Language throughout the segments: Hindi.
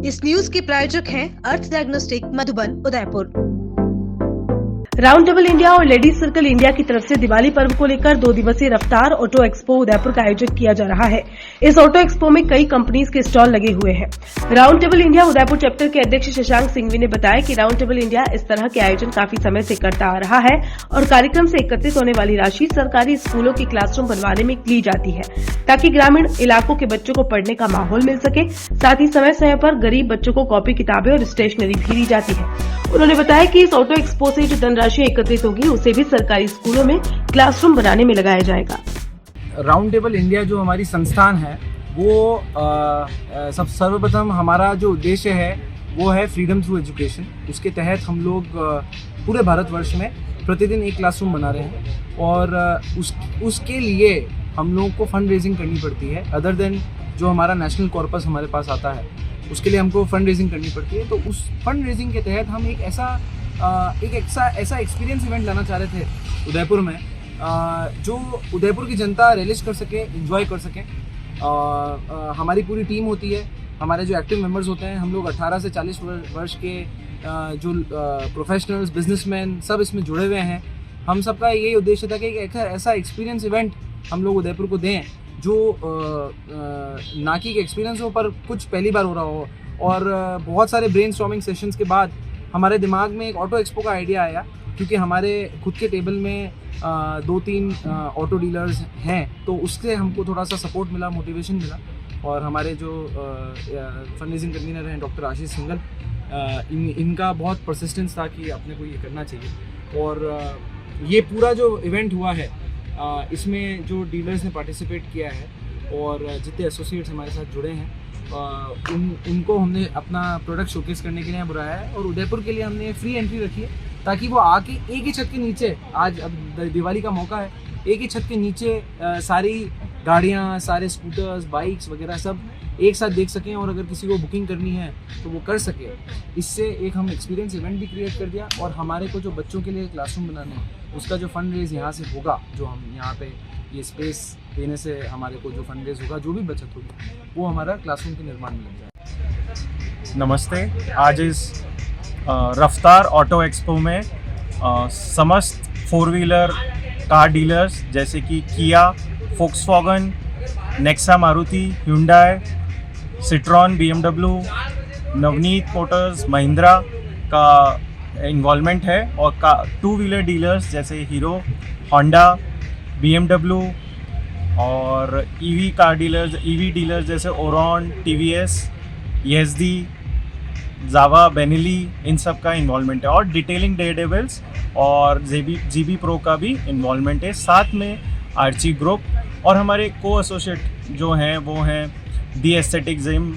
इस न्यूज के प्रायोजक हैं Earth diagnostic Madhuban Udaipur. Round table India और लेडीज सर्कल इंडिया की तरफ से दिवाली पर्व को लेकर 2 दिवसीय रफ्तार ऑटो एक्सपो उदयपुर का आयोजन किया जा रहा है। इस ऑटो एक्सपो में कई कंपनीज के स्टॉल लगे हुए हैं। Round table India Udaipur chapter के अध्यक्ष शशांक सिंघवी ने बताया कि राउंड टेबल इंडिया इस तरह के आयोजन काफी समय से करता आ रहा है और कार्यक्रम से एकत्रित होने वाली राशि सरकारी स्कूलों की क्लासरूम बनवाने में ली जाती है, ताकि ग्रामीण इलाकों के बच्चों को पढ़ने का माहौल मिल सके। साथ ही समय समय पर गरीब बच्चों को कॉपी किताबें और स्टेशनरी भी दी जाती है। उन्होंने बताया कि इस ऑटो एक्सपो से जो धनराशि एकत्रित होगी उसे भी सरकारी स्कूलों में क्लासरूम बनाने में लगाया जाएगा। राउंड टेबल इंडिया जो हमारी संस्थान है वो सर्वप्रथम हमारा जो उद्देश्य है वो है फ्रीडम थ्रू एजुकेशन। उसके तहत हम लोग पूरे भारतवर्ष में प्रतिदिन एक क्लासरूम बना रहे हैं और उसके लिए हम लोगों को फंड रेजिंग करनी पड़ती है। अदर देन जो हमारा नेशनल कॉर्पस हमारे पास आता है उसके लिए हमको फंड रेजिंग करनी पड़ती है। तो उस फंड रेजिंग के तहत हम एक ऐसा एक्सपीरियंस इवेंट लाना चाह रहे थे उदयपुर में, जो उदयपुर की जनता रिलीज कर सके, एंजॉय कर सके। हमारी पूरी टीम होती है, हमारे जो एक्टिव मेंबर्स होते हैं, हम लोग 18 से 40 वर्ष के जो प्रोफेशनल्स, बिजनेसमैन सब इसमें जुड़े हुए हैं। हम सबका यही उद्देश्य था कि एक ऐसा एक्सपीरियंस इवेंट हम लोग उदयपुर को दें जो ना कि एक्सपीरियंस हो पर कुछ पहली बार हो रहा हो। और बहुत सारे ब्रेनस्टॉर्मिंग सेशंस के बाद हमारे दिमाग में एक ऑटो एक्सपो का आइडिया आया, क्योंकि हमारे खुद के टेबल में 2-3 ऑटो डीलर्स हैं, तो उससे हमको थोड़ा सा सपोर्ट मिला, मोटिवेशन मिला। और हमारे जो फंड रेजिंग कन्वीनर हैं डॉक्टर आशीष सिंगल, इनका बहुत परसिस्टेंस था कि अपने को ये करना चाहिए। और ये पूरा जो इवेंट हुआ है इसमें जो डीलर्स ने पार्टिसिपेट किया है और जितने एसोसिएट्स हमारे साथ जुड़े हैं उनको हमने अपना प्रोडक्ट शोकेस करने के लिए बुलाया है। और उदयपुर के लिए हमने फ्री एंट्री रखी है, ताकि वो आके एक ही छत के नीचे, आज अब दिवाली का मौका है, एक ही छत के नीचे सारी गाड़ियाँ, सारे स्कूटर्स, बाइक्स वगैरह सब एक साथ देख सकें। और अगर किसी को बुकिंग करनी है तो वो कर सके। इससे एक हम एक्सपीरियंस इवेंट भी क्रिएट कर दिया। और हमारे को जो बच्चों के लिए क्लासरूम बनाने हैं उसका जो फंड रेज यहाँ से होगा, जो हम यहाँ पे ये स्पेस देने से हमारे को जो फंड रेज होगा, जो भी बचत होगी, वो हमारा क्लासरूम के निर्माण में लग जाए। नमस्ते। आज इस रफ्तार ऑटो एक्सपो में समस्त 4 व्हीलर कार डीलर्स जैसे कि Kia, Volkswagen, Nexa Maruti, hyundai, Citroen, BMW, Navneet Motors, Mahindra का इन्वॉल्वमेंट है। और 2 व्हीलर डीलर्स जैसे हीरो, होंडा, BMW और EV car dealers, EV dealers जैसे ओरॉन, TVS, येज़दी, जावा, बेनेली, इन सब का इन्वॉल्वमेंट है। और डिटेलिंग डेयरडेविल्स और GB प्रो का भी इन्वॉल्वमेंट है। साथ में आर्ची ग्रुप और हमारे को एसोसिएट जो हैं वो हैं the aesthetic gym,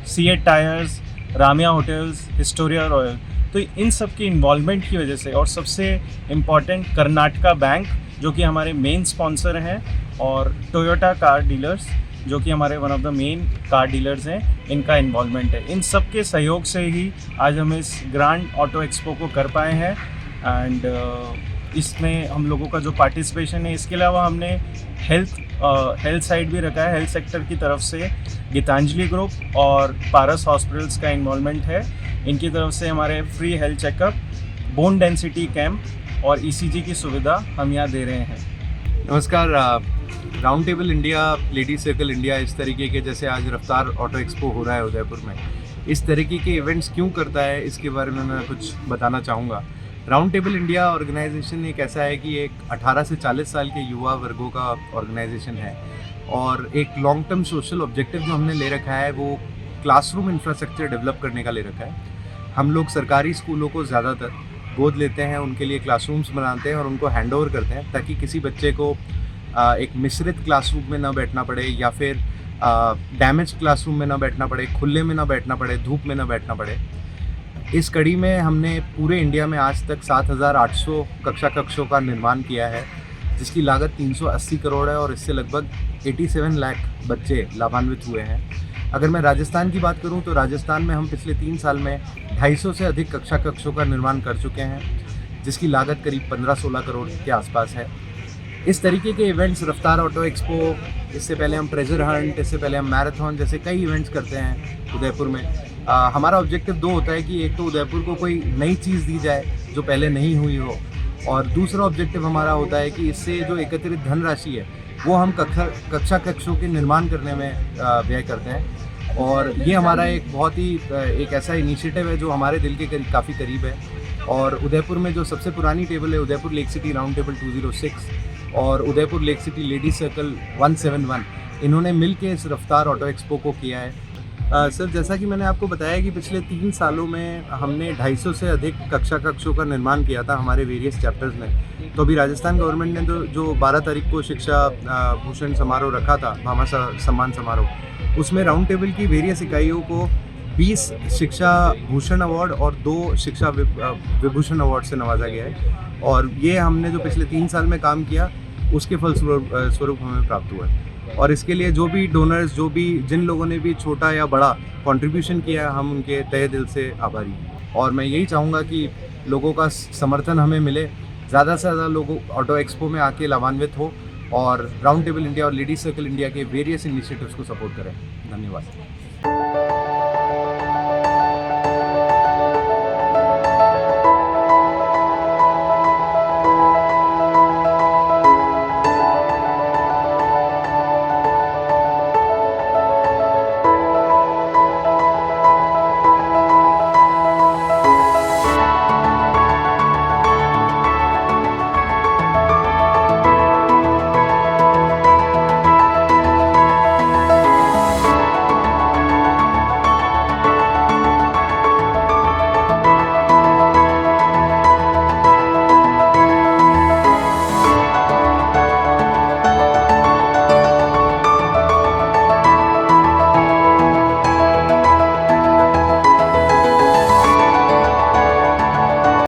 C8 tyres, Ramiya hotels, Historia royal. तो इन सब की इन्वॉल्वमेंट की वजह से, और सबसे इम्पॉर्टेंट कर्नाटका बैंक जो कि हमारे मेन स्पॉन्सर हैं, और टोयोटा कार डीलर्स जो कि हमारे one of the main car dealers हैं, इनका इन्वॉल्वमेंट है। इन सब के सहयोग से ही आज हम इस ग्रैंड ऑटो एक्सपो को कर पाए हैं। एंड इसमें हम लोगों का जो पार्टिसिपेशन है, इसके अलावा हमने हेल्थ साइड भी रखा है। हेल्थ सेक्टर की तरफ से गीतांजलि ग्रुप और पारस हॉस्पिटल्स का इन्वॉल्वमेंट है। इनकी तरफ से हमारे free health checkup, bone density camp और ECG की सुविधा हम यहाँ दे रहे हैं। नमस्कार। Round table India, ladies circle India, इस तरीके के जैसे आज रफ्तार ऑटो एक्सपो हो रहा है उदयपुर में, इस तरीके के इवेंट्स क्यों करता है इसके बारे में मैं कुछ बताना चाहूँगा। राउंड टेबल इंडिया ऑर्गेनाइजेशन एक ऐसा है कि एक 18 से 40 साल के युवा वर्गों का ऑर्गेनाइजेशन है। और एक लॉन्ग टर्म सोशल ऑब्जेक्टिव जो हमने ले रखा है वो क्लासरूम इंफ्रास्ट्रक्चर डेवलप करने का ले रखा है। हम लोग सरकारी स्कूलों को ज़्यादातर गोद लेते हैं, उनके लिए क्लासरूम्स बनाते हैं और उनको हैंड ओवर करते हैं, ताकि किसी बच्चे को एक मिश्रित क्लासरूम में ना बैठना पड़े, या फिर डैमेज क्लासरूम में ना बैठना पड़े, खुले में ना बैठना पड़े, धूप में ना बैठना पड़े। इस कड़ी में हमने पूरे इंडिया में आज तक 7,800 कक्षों का निर्माण किया है, जिसकी लागत 380 करोड़ है और इससे लगभग 87 लाख बच्चे लाभान्वित हुए हैं। अगर मैं राजस्थान की बात करूं तो राजस्थान में हम पिछले 3 साल में 250 से अधिक कक्षों का निर्माण कर चुके हैं, जिसकी लागत करीब 15-16 करोड़ के आसपास है। इस तरीके के इवेंट्स, रफ्तार ऑटो एक्सपो, इससे पहले हम ट्रेजर हंट, इससे पहले हम मैराथन जैसे कई इवेंट्स करते हैं उदयपुर में। हमारा ऑब्जेक्टिव दो होता है कि एक तो उदयपुर को कोई नई चीज़ दी जाए जो पहले नहीं हुई हो, और दूसरा ऑब्जेक्टिव हमारा होता है कि इससे जो एकत्रित धनराशि है वो हम कक्षों के निर्माण करने में व्यय करते हैं। और ये हमारा एक बहुत ही एक ऐसा इनिशिएटिव है जो हमारे दिल के काफ़ी करीब है। और उदयपुर में जो सबसे पुरानी टेबल है, Udaipur lake city round table 206 और Udaipur lake city ladies circle 171, इन्होंने मिल के इस रफ्तार ऑटो एक्सपो को किया है। सर, जैसा कि मैंने आपको बताया कि पिछले 3 सालों में हमने 250 से अधिक कक्षों का निर्माण किया था हमारे वेरियस चैप्टर्स में। तो अभी राजस्थान गवर्नमेंट ने जो 12 तारीख को शिक्षा भूषण समारोह रखा था, भामा सम्मान समारोह, उसमें राउंड टेबल की वेरियस इकाइयों को 20 शिक्षा भूषण अवार्ड और 2 शिक्षा विभूषण अवार्ड से नवाजा गया है। और ये हमने जो पिछले 3 साल में काम किया उसके फलस्वरूप हमें प्राप्त हुआ है। और इसके लिए जो भी डोनर्स, जिन लोगों ने भी छोटा या बड़ा कंट्रीब्यूशन किया है, हम उनके तहे दिल से आभारी हैं। और मैं यही चाहूँगा कि लोगों का समर्थन हमें मिले, ज़्यादा से ज़्यादा लोग ऑटो एक्सपो में आके लाभान्वित हो और राउंड टेबल इंडिया और लेडीज सर्कल इंडिया के वेरियस इनिशिएटिव्स को सपोर्ट करें। धन्यवाद।